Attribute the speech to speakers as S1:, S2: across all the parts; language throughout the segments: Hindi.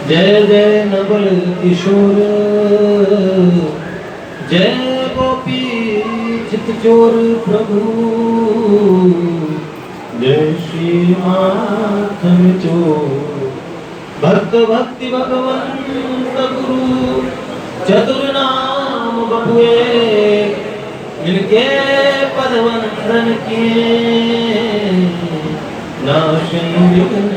S1: जय जय नवल किशोर, जय गोपी चित चोर प्रभु, जय श्री माधव चोर। भक्त भक्ति भगवंत गुरु चतुर नाम बपुए, मिलके पदवंदन किए नाशं विघ्न।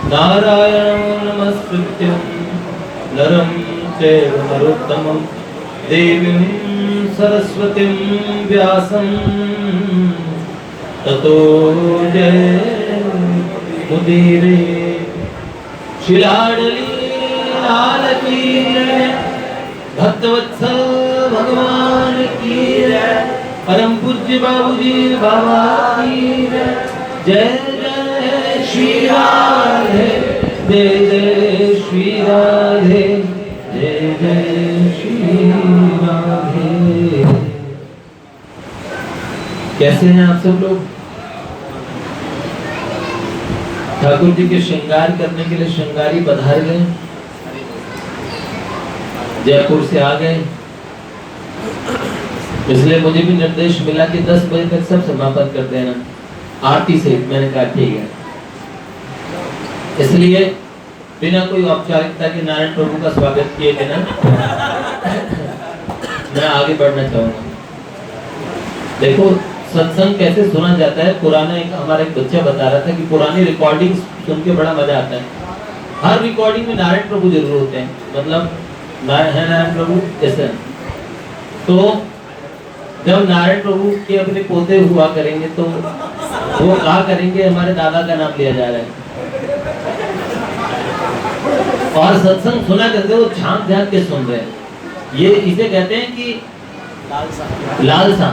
S1: नारायणं नमस्कृत्यं नरं चैव नरोत्तमं, देवीं सरस्वतीं व्यासं ततो जयमुदीरये। शिलाडली लाल की जय, भक्तवत्सल भगवान की जय, परम पूज्य बाबूजी बाबा की जय। जय जय श्री राधे, जय जय श्री राधे, जय जय श्री राधे। कैसे हैं आप सब लोग? ठाकुर जी के श्रृंगार करने के लिए श्रृंगारी पधार गए, जयपुर से आ गए। इसलिए मुझे भी निर्देश मिला कि 10 बजे तक सब समापन कर देना आरती से। मैंने कहा ठीक है। इसलिए बिना कोई औपचारिकता के नारायण प्रभु का स्वागत किए बिना मैं आगे बढ़ना चाहूंगा। देखो सत्संग कैसे सुना जाता है। पुराना हमारा एक बच्चा बता रहा था कि पुरानी रिकॉर्डिंग सुन के बड़ा मजा आता है। हर रिकॉर्डिंग में नारायण प्रभु जरूर होते हैं, मतलब नारायण प्रभु ऐसे। तो जब नारायण प्रभु के अपने पोते हुआ करेंगे तो वो कहा करेंगे हमारे दादा का नाम लिया जा रहा है। और सत्संग सुना करते वो झांक झांक के सुन रहे हैं। ये इसे कहते हैं कि लालसा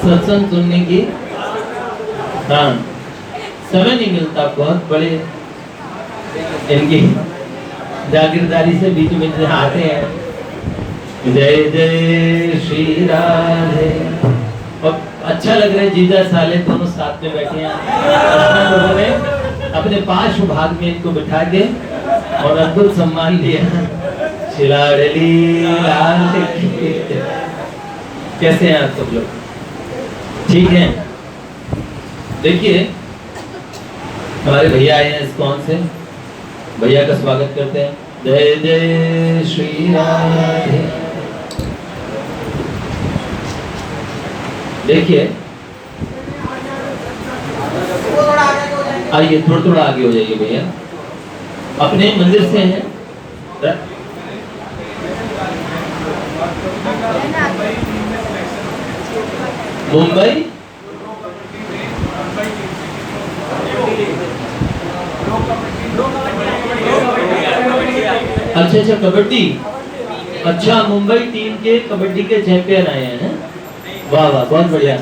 S1: सत्संग सुनने की। हाँ, समय नहीं मिलता। बहुत बड़े इनकी जागीरदारी से बीच में आते हैं। जय जय श्री राधे। और अच्छा लग रहा है, जीजा साले दोनों साथ में बैठे हैं। लोगों ने अपने पार्श्व भाग में इनको बिठा के और अद्भुत सम्मान लिया। शिलाडली लाल की। कैसे हैं आप सब लोग? ठीक है। देखिए हमारे भैया आए हैं इस्कॉन से, भैया का स्वागत करते हैं। जय जय श्री राधे। देखिए आइए थोड़ा आगे हो जाइए भैया। अपने मंदिर से हैं मुंबई। अच्छा कबड्डी। अच्छा मुंबई टीम के कबड्डी के चैंपियन आए हैं। वाह वाह, बहुत बढ़िया।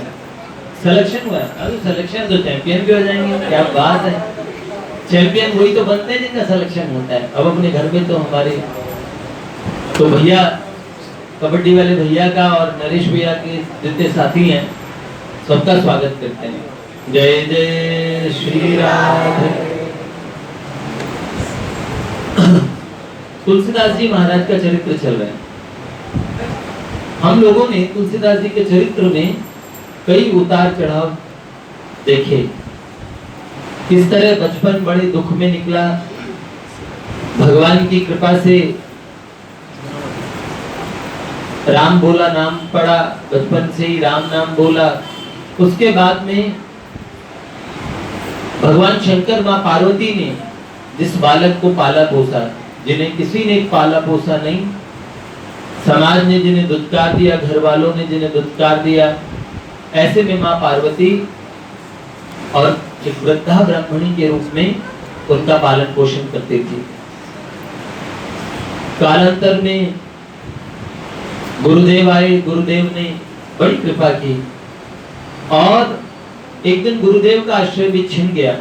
S1: सिलेक्शन हुआ है? अरे सिलेक्शन तो चैंपियन भी हो जाएंगे। क्या बात है। चैंपियन वही तो बनते हैं जिनका सिलेक्शन होता है। अब अपने घर में तो हमारे तो भैया कबड्डी वाले भैया का और नरेश भैया के जितने साथी हैं सबका स्वागत करते हैं। जय जय श्री राधे। तुलसीदास जी महाराज का चरित्र चल रहा है। हम लोगों ने तुलसीदास जी के चरित्र में कई उतार चढ़ाव देखे। किस तरह बचपन बड़े दुख में निकला, भगवान की कृपा से राम बोला, नाम पड़ा, बचपन से ही राम नाम बोला। उसके बाद में भगवान शंकर माँ पार्वती ने जिस बालक को पाला पोसा, जिन्हें किसी ने पाला पोसा नहीं, समाज ने जिन्हें दुत्कार दिया, घर वालों ने जिन्हें दुत्कार दिया, ऐसे में माँ पार्वती और एक वृद्धा ब्राह्मणी के रूप में उनका पालन पोषण करती थी। कालांतर में गुरुदेव आए, गुरुदेव ने बड़ी कृपा की और एक दिन गुरुदेव का आश्रय भी छिन गया।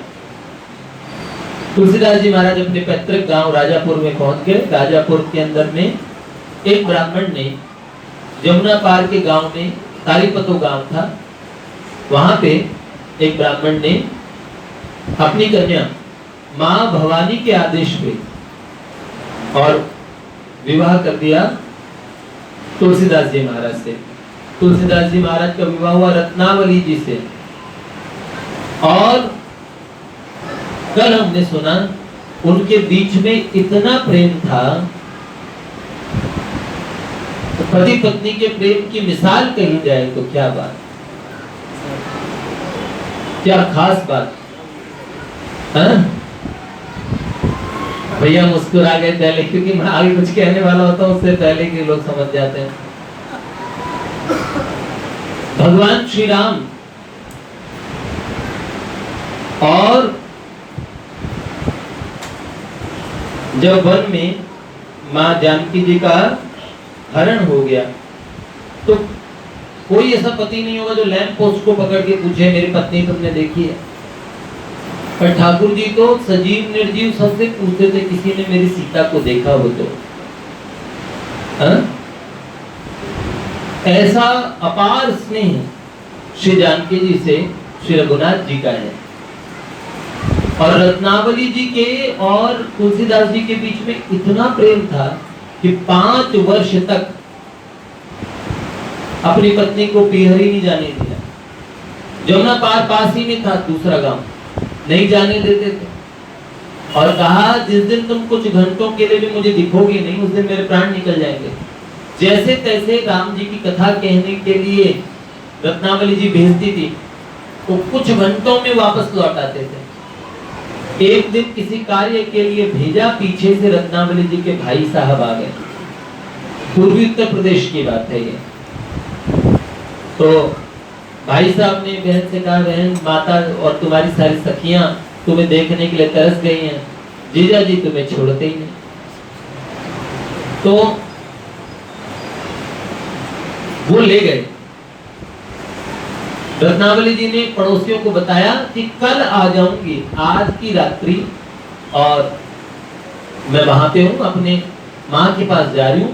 S1: तुलसीदास जी महाराज अपने पैतृक गांव राजापुर में पहुंच गए। राजापुर के अंदर में एक ब्राह्मण ने जमुना पार के गांव में, तारीपतो गांव था, वहां पे एक ब्राह्मण ने अपनी कन्या मां भवानी के आदेश पे और विवाह कर दिया तुलसीदास जी महाराज से। तुलसीदास जी महाराज का विवाह हुआ रत्नावली जी से। और कल हमने सुना उनके बीच में इतना प्रेम था, तो पति पत्नी के प्रेम की मिसाल कही जाए तो क्या बात, क्या खास बात है। भैया मुस्कुरा गए पहले, क्योंकि मैं आगे कुछ कहने वाला होता हूं उससे पहले के लोग समझ जाते हैं। भगवान श्री राम और जब वन में मां जानकी जी का हरण हो गया, तो कोई ऐसा पति नहीं होगा जो लैंप पोस्ट को पकड़ के पूछे मेरी पत्नी तुमने देखी है। पर ठाकुर जी तो सजीव निर्जीव सबसे पूछते थे किसी ने मेरी सीता को देखा हो तो। ऐसा अपार स्नेह श्री जानकी जी से श्री रघुनाथ जी का है। और रत्नावली जी के और तुलसीदास जी के बीच में इतना प्रेम था कि 5 वर्ष तक अपनी पत्नी को पीहरी नहीं जाने दिया। जमुना पार पास ही में था दूसरा गांव, नहीं जाने देते थे। और कहा जिस दिन तुम कुछ घंटों के लिए भी मुझे दिखोगे नहीं, उस दिन मेरे प्राण निकल जाएंगे। जैसे तैसे राम जी की कथा कहने के लिए रत्नावली जी भेजती थी, तो कुछ घंटों में वापस लौट आते थे। एक दिन किसी कार्य के लिए भेजा, पीछे से रत्नावली जी के भाई साहब आ गए। पूर्वी उत्तर प्रदेश की बात है ये। तो भाई साहब ने बहन से कहा, बहन माता और तुम्हारी सारी सखियां तुम्हें देखने के लिए तरस गई हैं, जीजा जी तुम्हें छोड़ते ही नहीं। तो वो ले गए। रत्नावली जी ने पड़ोसियों को बताया कि कल आ जाऊंगी, आज की रात्रि, और मैं वहां पे हूं, अपने मां के पास जा रही हूं।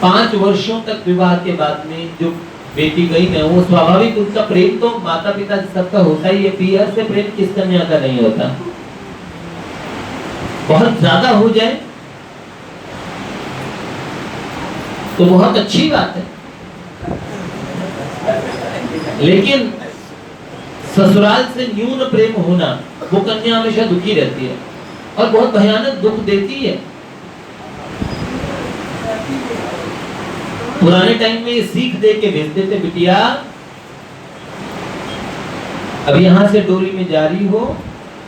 S1: 5 वर्षों तक विवाह के बाद में जो बेटी गई ना, वो स्वाभाविक उसका प्रेम तो माता पिता सबका होता ही है। पीहर से प्रेम किस कन्या का नहीं होता। बहुत ज्यादा हो जाए तो बहुत अच्छी बात है, लेकिन ससुराल से न्यून प्रेम होना, वो कन्या हमेशा दुखी रहती है और बहुत भयानक दुख देती है। पुराने टाइम में ये सीख दे के भेजते थे, बिटिया अब यहाँ से डोली में जा रही हो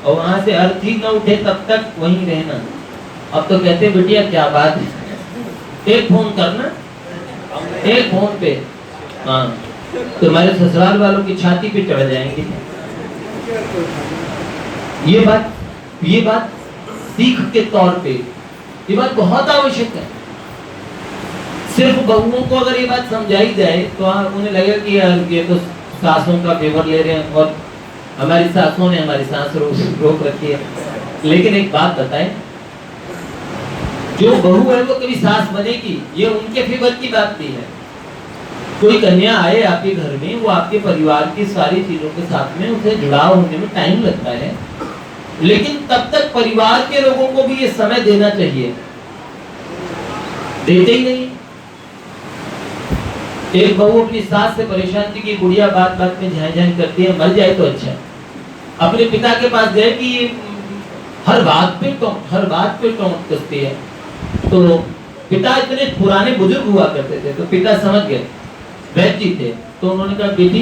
S1: और वहां से अर्थी न उठे तब तक वहीं रहना। अब तो कहते बिटिया क्या बात है, एक फोन करना, एक फोन पे, हाँ तुम्हारे ससुराल वालों की छाती पे चढ़ जाएंगे। ये बात सीख के तौर पे ये बात बहुत आवश्यक है। सिर्फ बहुओं को अगर ये बात समझाई जाए तो उन्हें लगेगा कि यार ये तो सासों का फेवर ले रहे हैं और हमारी सासों ने हमारी सांस रोक रखी है। लेकिन एक बात बताएं, जो बहू है वो कभी सास बनेगी, ये उनके फेवर की बात नहीं है। कोई कन्या आए आपके घर में, वो आपके परिवार की सारी चीजों के साथ में उसे जुड़ाव होने में टाइम लगता है, लेकिन तब तक परिवार के लोगों को भी ये समय देना चाहिए, देते ही नहीं। एक बहू अपनी सास से परेशान थी कि गुड़िया बात बात में झाई करती है, मर जाए तो अच्छा। अपने पिता के पास गए कि हर बात पे टोंट कसती है। तो पिता इतने पुराने बुजुर्ग हुआ करते थे, तो पिता समझ गए, वैद्य जी थे, तो उन्होंने कहा बेटी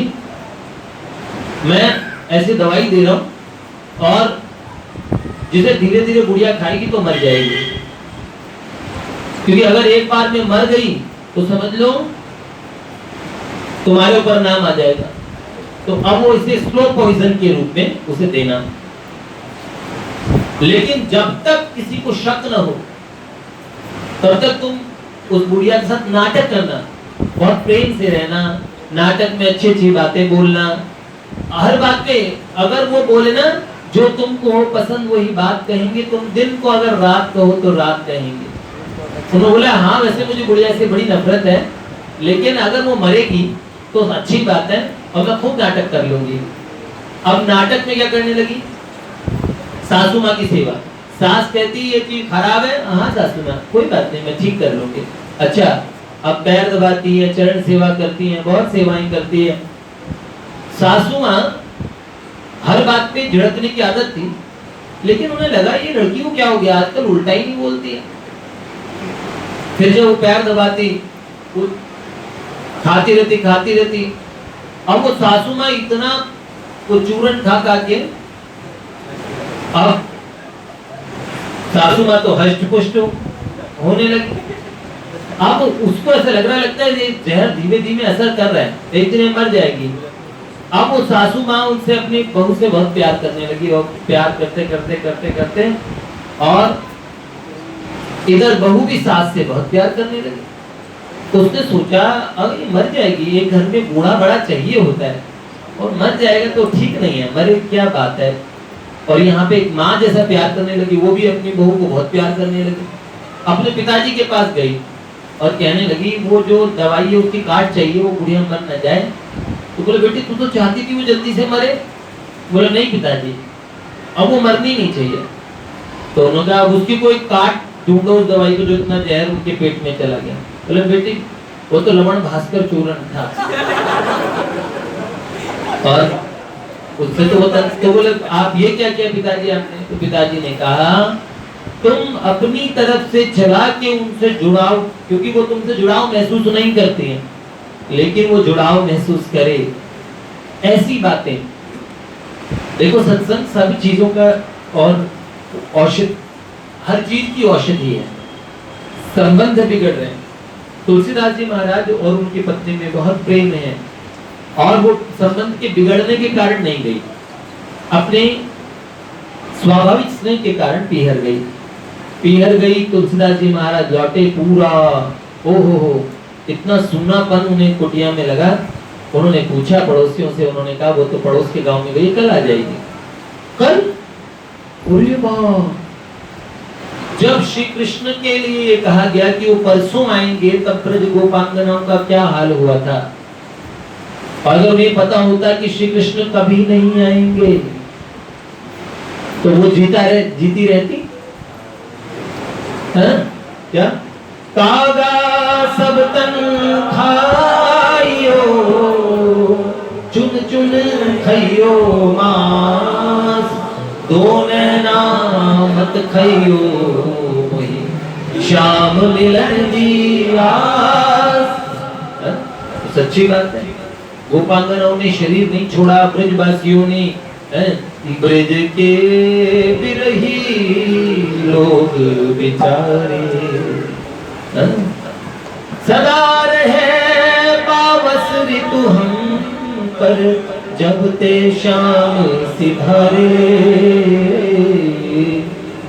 S1: मैं ऐसी दवाई दे रहा हूं और जिसे धीरे धीरे गुड़िया खाएगी तो मर जाएगी, क्योंकि अगर एक बार में मर गई तो समझ लो तुम्हारे ऊपर नाम आ जाएगा। तो अब वो इसे स्लो पॉइजन के रूप में उसे देना, लेकिन जब तक किसी को शक न हो तब तक तुम उस बुढ़िया के साथ नाटक करना, बहुत प्रेम से रहना, नाटक में अच्छी अच्छी बातें बोलना। हर बात पे अगर वो बोले ना जो तुमको हो पसंद वही बात कहेंगे, तुम दिन को अगर रात कहो तो रात कहेंगे। उन्होंने बोला हाँ वैसे मुझे बुढ़िया से बड़ी नफरत है, लेकिन अगर वो मरेगी तो अच्छी बात है और मैं खूब नाटक कर लूंगी। अब नाटक में क्या करने लगी, सासू माँ की सेवा। सास कहती ये चीज खराब है, हाँ सासू माँ कोई बात नहीं मैं ठीक कर लूंगी। अच्छा, अब पैर दबाती है, चरण सेवा करती है, बहुत सेवाएं करती है। सासू माँ हर बात पे झिड़कने की आदत थी, लेकिन उन्हें लगा ये लड़की को क्या हो गया, आजकल उल्टा ही नहीं बोलती है। फिर जब वो पैर दबाती, वो खाती रहती। अब वो सासू माँ इतना वो चूरन खा के, अब सासू माँ तो हष्ट पुष्ट होने लगी। अब उसको ऐसा लगता है ये जहर धीमे धीमे असर कर रहा है, एक दिन मर जाएगी। अब वो सासू माँ उनसे अपनी बहू से बहुत प्यार करने लगी, और प्यार करते और इधर बहू भी सास से बहुत प्यार करने लगी। तो उसने सोचा अब ये मर जाएगी, एक घर में बूढ़ा बड़ा चाहिए होता है, और मर जाएगा तो ठीक नहीं है, मरे क्या बात है। और यहाँ पे एक माँ जैसा प्यार करने लगी, वो भी अपनी बहू को बहुत प्यार करने लगी। अपने पिताजी के पास गई और कहने लगी वो जो दवाई है उसकी काट चाहिए, वो बुढ़िया मर न जाए। तो बोले बेटी तू तो चाहती थी वो जल्दी से मरे। बोले नहीं पिताजी, अब वो मरनी नहीं चाहिए। तो उन्होंने कहा अब उसकी कोई काट ढूंढो उस दवाई को जो इतना जहर उनके पेट में चला गया। बोले बेटी वो तो लवण भास्कर चूर्ण था और उससे तो होता। तो बोले आप ये क्या किया पिताजी आपने। तो पिताजी ने कहा तुम अपनी तरफ से चला के उनसे जुड़ाव, क्योंकि वो तुमसे जुड़ाव महसूस नहीं करती हैं, लेकिन वो जुड़ाव महसूस करे, ऐसी बातें। देखो सत्संग सभी चीजों का और औषध, हर चीज की औषधि है। संबंध बिगड़ रहे हैं, तुलसीदास जी महाराज और उनकी पत्नी में बहुत प्रेम है, और वो संबंध के बिगड़ने के कारण नहीं गई, अपने स्वाभाविक स्नेह के कारण पीहर गई। तुलसीदास जी महाराज लौटे, पूरा ओहो इतना सूनापन उन्हें कुटिया में लगा। उन्होंने पूछा पड़ोसियों से, उन्होंने कहा वो तो पड़ोस के गांव में गई, कल आ जाएगी। कल? अरे वाह! जब श्री कृष्ण के लिए कहा गया कि वो परसों आएंगे, तब ब्रज गोपांगनाओं का क्या हाल हुआ था। अगर उन्हें पता होता कि श्री कृष्ण कभी नहीं आएंगे तो वो जीती रहती है क्या। कागा सब तन खाइयो, चुन चुन खइयो मांस, दो नैना मत खइयो वही शाम मिलन दी आस। सच्ची बात है, गोपांगनाओं ने शरीर नहीं छोड़ा, ब्रजवासियों ने, ब्रज के बिरही लोग बेचारे, सदा रहे पावस ऋतु हम पर, जब ते शाम सिधारे,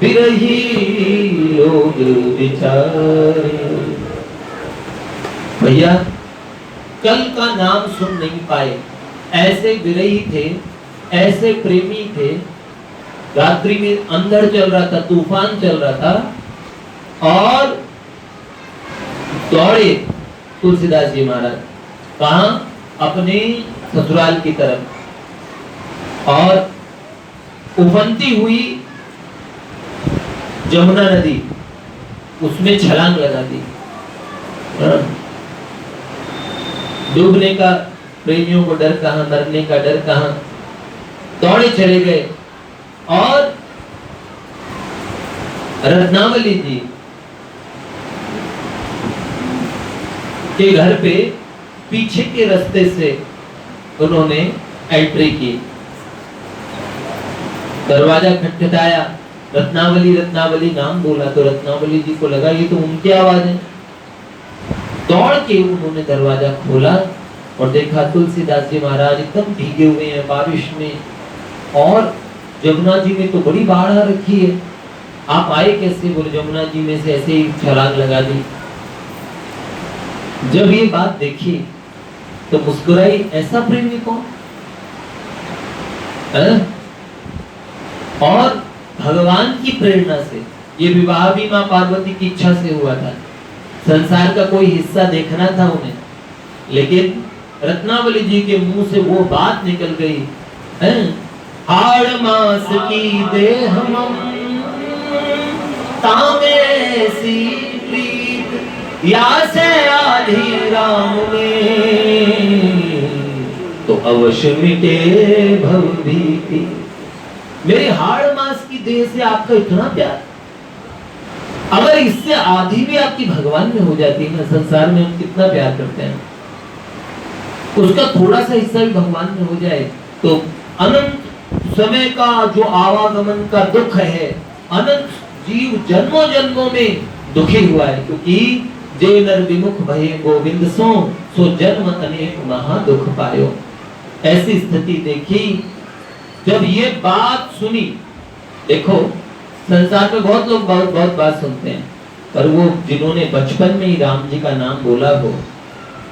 S1: बिरही लोग बेचारे। भैया कल का नाम सुन नहीं पाए, ऐसे विरही थे, ऐसे प्रेमी थे। रात्रि में अंधड़ चल रहा था, तूफान चल रहा था, और दौड़े तुलसीदास जी महाराज कहां, अपने ससुराल की तरफ, और उफनती हुई जमुना नदी उसमें छलांग लगा दी। डूबने का प्रेमियों को डर कहां, मरने का डर कहां, दौड़े चले गए। और रत्नावली जी के घर पे पीछे के रास्ते से उन्होंने एंट्री की, दरवाजा खटखटाया, रत्नावली नाम बोला तो रत्नावली जी को लगा ये तो उनकी आवाज है। दौड़ के उन्होंने दरवाजा खोला और देखा तुलसीदास जी महाराज एकदम भीगे हुए हैं बारिश में, और जमुना जी में तो बड़ी बाढ़ आ रखी है, आप आए कैसे। बोले जमुना जी में से ऐसे ही छलांग लगा दी। जब ये बात देखी तो मुस्कुराई, ऐसा प्रेमी कौन। और भगवान की प्रेरणा से ये विवाह भी मां पार्वती की इच्छा से हुआ था, संसार का कोई हिस्सा देखना था उन्हें, लेकिन रत्नावली जी के मुंह से वो बात निकल गई है हाड़ मास की देह मम तामे सी प्रीत या से आधी राम में तो अवश्य मिटे भव भीति। मेरी हाड़ मास की देह से आपका इतना प्यार, अगर इससे आधी भी आपकी भगवान में हो जाती है ना, संसार में हम कितना प्यार करते हैं, उसका थोड़ा सा हिस्सा भी भगवान में हो जाए तो अनंत समय का जो आवागमन का दुख है, अनंत जीव जन्मों जन्मों में दुखी हुआ है, क्योंकि जे नर विमुख भये गोविंद सो जन्म अनेक महा दुख पायो। ऐसी स्थिति देखी। जब ये बात सुनी, देखो संसार में बहुत लोग बहुत बात सुनते हैं, पर वो जिन्होंने बचपन में ही राम जी का नाम बोला हो,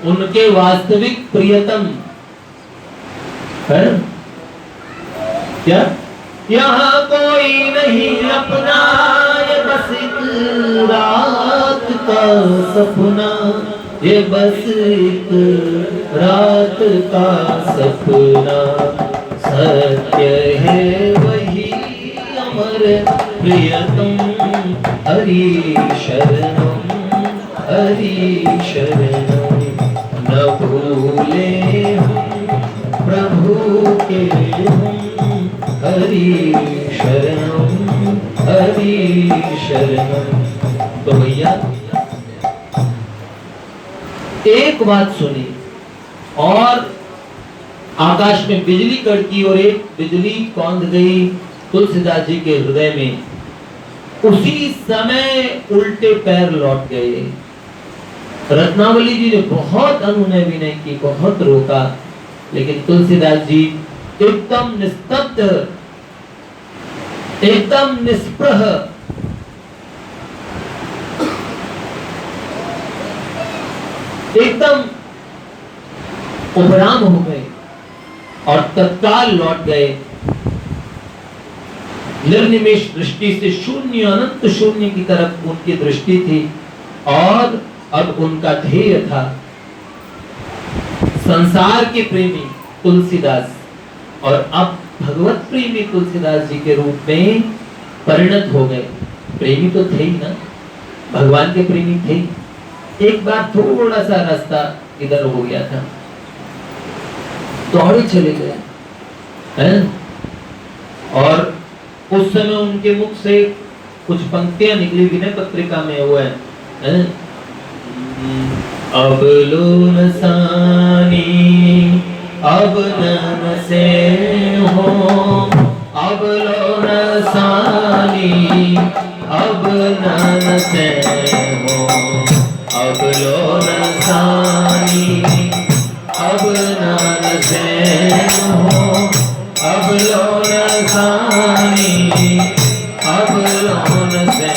S1: उनके वास्तविक प्रियतम है क्या? यहाँ कोई नहीं अपना, ये बस एक रात का सपना, ये बस एक रात का सपना, सत्य है वही अमर प्रियतम, हरि शरणम हरि शरणम, न भूले हम प्रभु के हम, हरि शरणम हरि शरणम। तो भैया एक बात सुनी और आकाश में बिजली कड़की और एक बिजली कौंध गई तुलसीदास जी के हृदय में। उसी समय उल्टे पैर लौट गए। रत्नावली जी ने बहुत अनुनय विनय की, बहुत रोका, लेकिन तुलसीदास जी एकदम निस्तब्ध, एकदम निस्पृह, एकदम उपराम हो गए और तत्काल लौट गए। निर्निमेष दृष्टि से शून्य, अनंत शून्य की तरफ उनकी दृष्टि थी और अब उनका ध्येय था संसार के प्रेमी तुलसीदास और अब भगवत प्रेमी तुलसीदास जी के रूप में परिणत हो गए। प्रेमी तो थे ही ना, भगवान के प्रेमी थे। एक बार थोड़ा सा रास्ता इधर हो गया था, दौड़े चले गए हैं? और उस समय उनके मुख से कुछ पंक्तियां निकली विनय पत्रिका में हुआ है, अब लोन सानी अब नन से हो, अब लोन सानी अब नन से हो, अब लोन सानी अब नन से हो, अब लोन सानी अब लोन से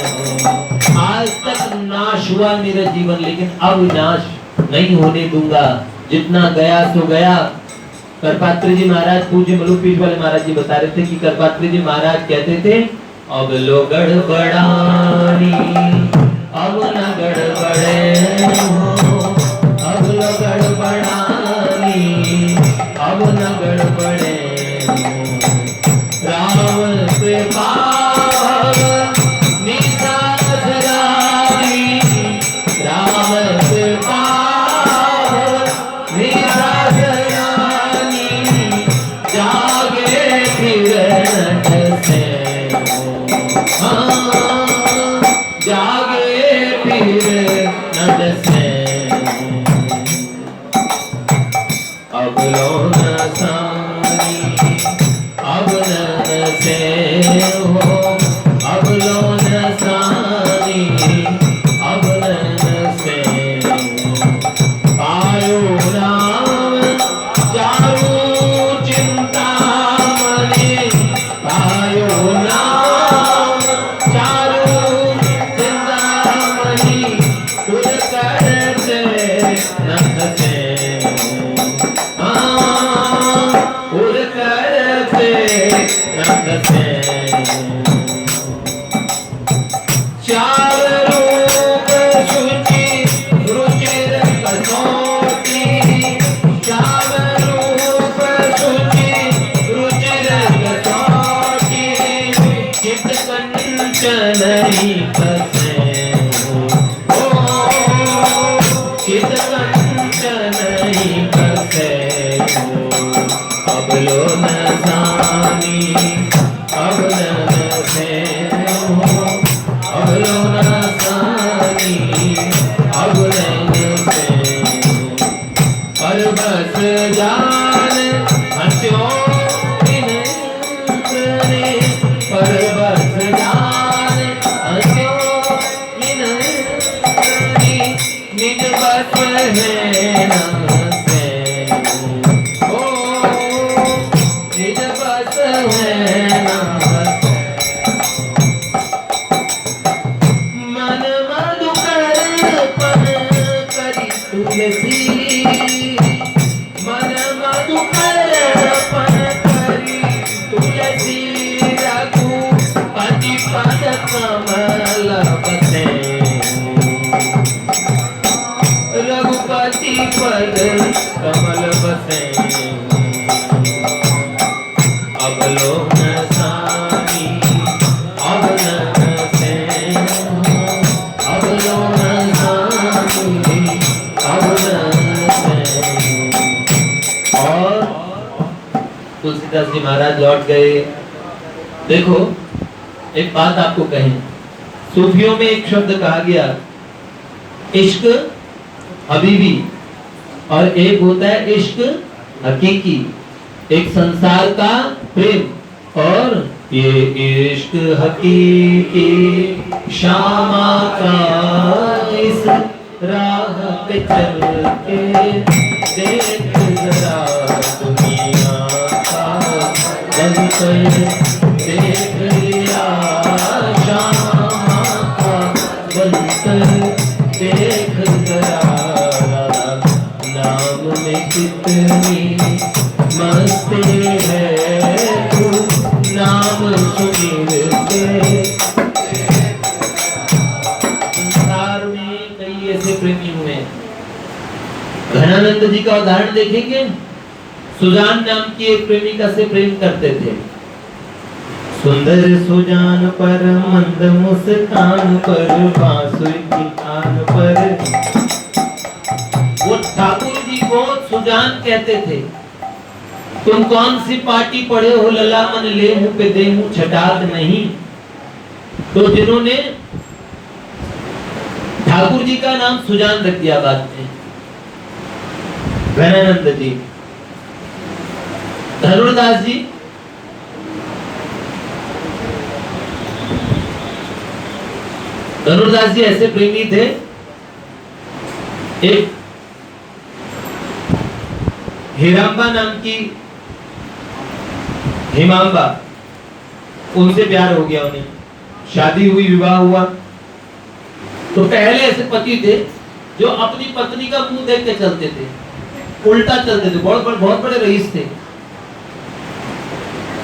S1: हो। आज तक नाश हुआ मेरा जीवन, लेकिन अब नाश नहीं होने दूंगा। जितना गया सो गया। करपात्री जी महाराज, पूज्य मलुपीठ वाले महाराज जी बता रहे थे कि करपात्री जी महाराज कहते थे अब लो गड़बड़ानी अब न गड़बड़े हो, अब लो गड़बड़ानी अब न गड़बड़े हो, राम कृपा कंचन ही फंसे हो, चित कंचन ही फंसे हो, अब लो न जानी अब न से हो, अब लो न जानी अब न से, पर बस जान हंस्यो इन इंद्र, पर बस जान हंस्यो इन इंद्र, निज बस है न से हो, निज बस है न से, मन मधुकर पन करी तुलसी, मन मधुकर पन करी तुलसी, रघुपति पद कमल बसे, रघुपति पद कमल बसे, अब लो न सानी अब न से, अब लो न सानी अब न से। और तुलसीदास जी महाराज लौट गए। देखो एक बात आपको कहें, सूफियों में एक शब्द कहा गया इश्क हबीबी, और एक होता है इश्क हकीकी, एक संसार का प्रेम, और ये इश्क हकीकी शामा का इस राह पे चल के देख जरा दुनिया का बनकर, देख लिया शामा का बनकर, देख जरा नाम में कितनी मस्ती है तू, नाम सुमिर के। संसार में कई ऐसे प्रेमी हुए, घनानंद जी का उदाहरण देखेंगे। सुजान नाम की एक प्रेमिका से प्रेम करते थे। सुंदर सुजान पर मंद मुस्कान पर बांसुरी की तान पर, वो ठाकुर जी को सुजान कहते थे। तुम कौन सी पार्टी पढ़े हो लला मन ले मुँह पे दे मुँह छटाक नहीं। तो जिन्होंने ठाकुर जी का नाम सुजान रख दिया बाद में, घनानंद जी। धनुर्दास जी धनुर्दास जी ऐसे प्रेमी थे। एक हिरांबा नाम की हिमांबा, उनसे प्यार हो गया उन्हें, शादी हुई, विवाह हुआ। तो पहले ऐसे पति थे जो अपनी पत्नी का मुंह देख के चलते थे, उल्टा चलते थे, बहुत बड़े रईस थे,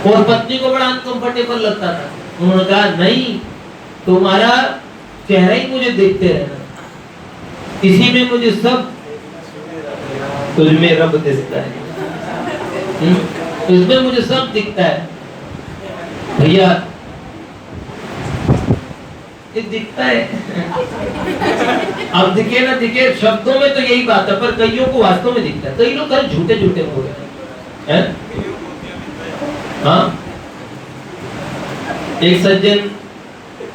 S1: और पत्नी को बड़ा अनकंफर्टेबल लगता था। उन्होंने कहा नहीं, तुम्हारा चेहरा ही मुझे देखते रहना, इसी में मुझे सब, तुझ में रब दिखता है, इसमें मुझे सब दिखता है भैया, ये दिखता है। अब दिखे ना दिखे, शब्दों में तो यही बात है, पर कईयों को वास्तव में दिखता है। कई लोग कल झूठे झूठे बोल रहे हैं। हाँ, एक सज्जन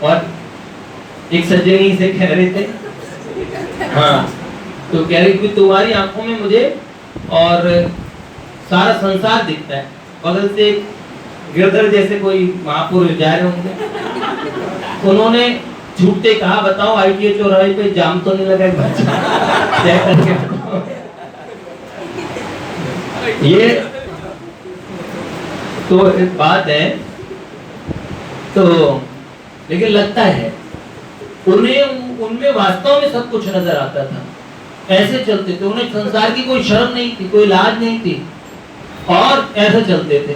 S1: और एक सज्जनी से कह रहे थे, हाँ, तो कह रही थी तुम्हारी आंखों में मुझे और सारा संसार दिखता है। बगल से गिरधर जैसे कोई महापुरुष जा रहे होंगे, उन्होंने झूठे कहा बताओ ITA चौराहे पे जाम तो नहीं लगा तय करके। ये तो एक बात है। तो लेकिन लगता है उनमें वास्तव में सब कुछ नजर आता था। ऐसे चलते थे, उन्हें संसार की कोई शर्म नहीं थी, कोई लाज नहीं थी, और ऐसे चलते थे।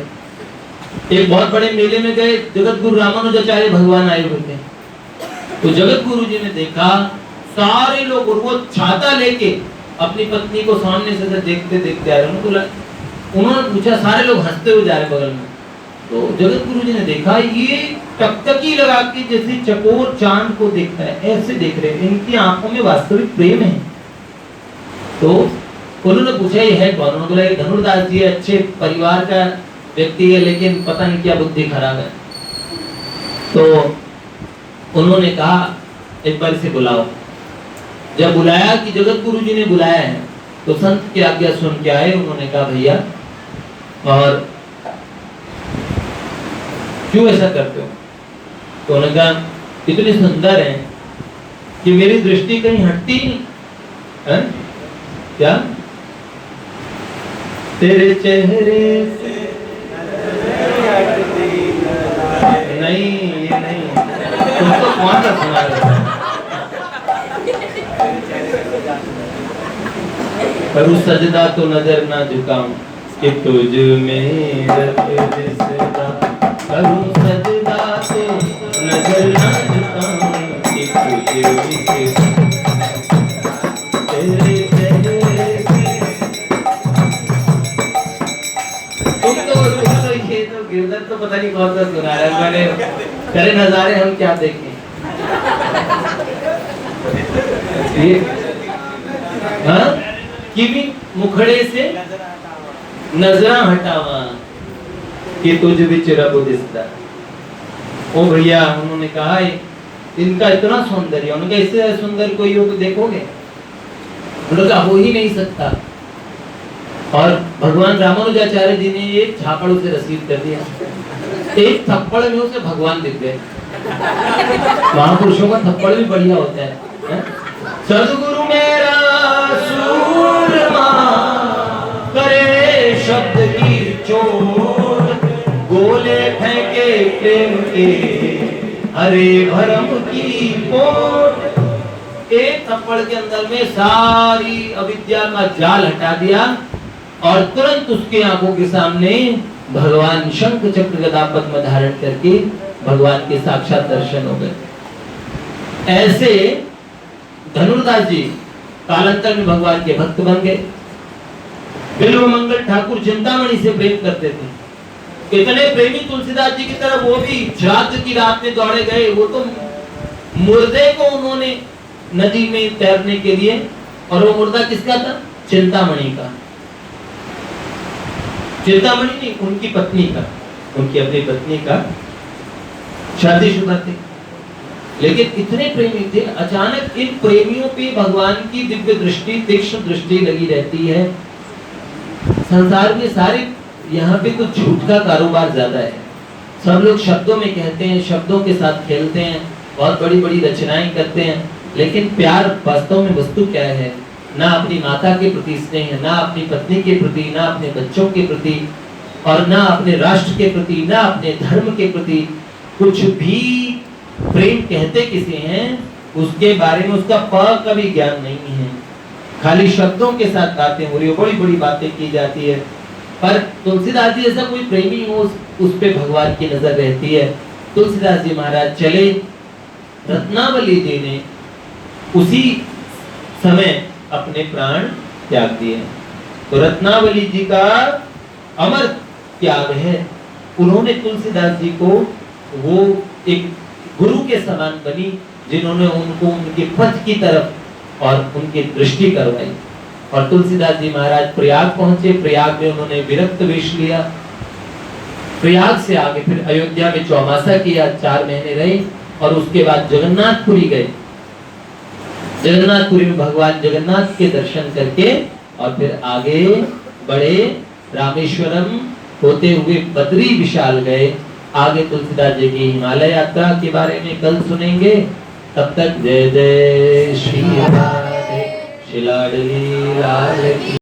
S1: एक बहुत बड़े मेले में गए, जगत गुरु रामानुजाचार्य भगवान आए हुए थे। तो जगत गुरु जी ने देखा सारे लोग, वो छाता लेके अपनी पत्नी को सामने से देखते देखते आ रहे। उन्होंने पूछा, सारे लोग हंसते हुए जा रहे बगल में, तो जगत गुरु जी ने देखा ये टकटकी लगा के जैसे चकोर चांद को देखता है, ऐसे देख रहे हैं, इनकी आंखों में वास्तविक प्रेम है। तो उन्होंने पूछा ये है कौन? उन्होंने बोला ये धनुर्दास जी अच्छे परिवार का व्यक्ति है, लेकिन पता नहीं क्या बुद्धि खराब है। तो उन्होंने कहा एक बार इसे बुलाओ। जब बुलाया कि जगत गुरु जी ने बुलाया है, तो संत की आज्ञा सुन के आए। उन्होंने कहा भैया और क्यों ऐसा करते हो? तो उन्होंने कहा इतनी सुंदर है कि मेरी दृष्टि कहीं हटती नहीं है। क्या तेरे चेहरे से नहीं, ये नहीं, तुमको कौन सा सुना रहा है? करूं सजदा तो नजर ना झुकाऊं कि तुझ में रख दिसदा। करूं सजदा तो नजर ना झुकाऊं कि तुझ में तेरे चेहरे से। तुम तो ये तो गिरधर तो पता नहीं कौन सा सुना रहा है। मैंने करे नजारे हम क्या देखें। ये हाँ कि भी मुखड़े से नजरा हटावा कि तुझ विच रब दिसदा। ओ भैया उन्होंने कहा इनका इतना सौंदर्य, उन्होंने कहा इससे सुंदर कोई हो तो देखोगे? उन्होंने कहा हो ही नहीं सकता। और भगवान रामानुजाचार्य जी ने एक झापड़ उसे रसीद कर दिया, एक थप्पड़ में उसे भगवान दिख गए। महापुरुषों का थप्पड़ भी बढ़िया होता है। सदगुरु मेरा सूरमा करे शब्द की चोट, गोले फेंके प्रेम के हरे भरम की पोट। एक थप्पड़ के अंदर में सारी अविद्या का जाल हटा दिया और तुरंत उसके आंखों के सामने भगवान शंख चक्र गदा पद्म धारण करके भगवान के साक्षात दर्शन हो गए। ऐसे धनुर्दास जी कालांतर में भगवान के भक्त बन गए। बिल्व मंगल ठाकुर चिंतामणि से प्रेम करते थे। इतने प्रेमी तुलसीदास जी की तरफ वो भी श्राद्ध की रात में दौड़े गए। वो तो मुर्दे को उन्होंने नदी में तैरने के लिए, और वो मुर्दा किसका था? चिंतामणि का। चिंतामणि नहीं, उनकी पत्नी का, उनकी अपनी पत्नी का शादीशुदा थे, लेकिन इतने प्रेमी थे। अचानक इन प्रेमियों पे भगवान की दिव्य दृष्टि, तीक्ष्ण दृष्टि लगी रहती है। संसार में सारे यहाँ पे तो झूठ का कारोबार ज्यादा है। सब लोग शब्दों में कहते हैं, शब्दों के साथ खेलते हैं, बहुत बड़ी बड़ी रचनाएं करते हैं, लेकिन प्यार वास्तव में वस्तु क्या है? ना अपनी माता के प्रति स्नेह, ना अपनी पत्नी के प्रति, ना अपने बच्चों के प्रति, और ना अपने राष्ट्र के प्रति, ना अपने धर्म के प्रति। कुछ भी प्रेम कहते किसे हैं, उसके बारे में उसका प का भी ज्ञान नहीं है। खाली शब्दों के साथ बातें हो रही हो, बड़ी बड़ी बातें की जाती है, पर तुलसीदास जी ऐसा कोई प्रेमी हो उस पे भगवान की नजर रहती है। तुलसीदास जी महाराज चले, रत्नावली जी ने उसी समय अपने प्राण त्याग दिए। तो रत्नावली जी का अमर त्याग है। उन्होंने तुलसीदास जी को वो एक गुरु के समान बनी, जिन्होंने उनको उनके पथ की तरफ और उनकी दृष्टि करवाई। और तुलसीदास जी महाराज प्रयाग पहुंचे। प्रयाग में उन्होंने विरक्त वेश लिया। प्रयाग से आगे फिर अयोध्या में चौमासा किया, 4 महीने रहे, और उसके बाद जगन्नाथपुरी गए। जगन्नाथपुरी में भगवान जगन्नाथ के दर्शन करके और फिर आगे बढ़े, रामेश्वरम होते हुए बद्री विशाल गए। आगे तुलसीदास जी की हिमालय यात्रा के बारे में कल सुनेंगे। तब तक जय जय श्री राधे, श्री लाडली लाल की।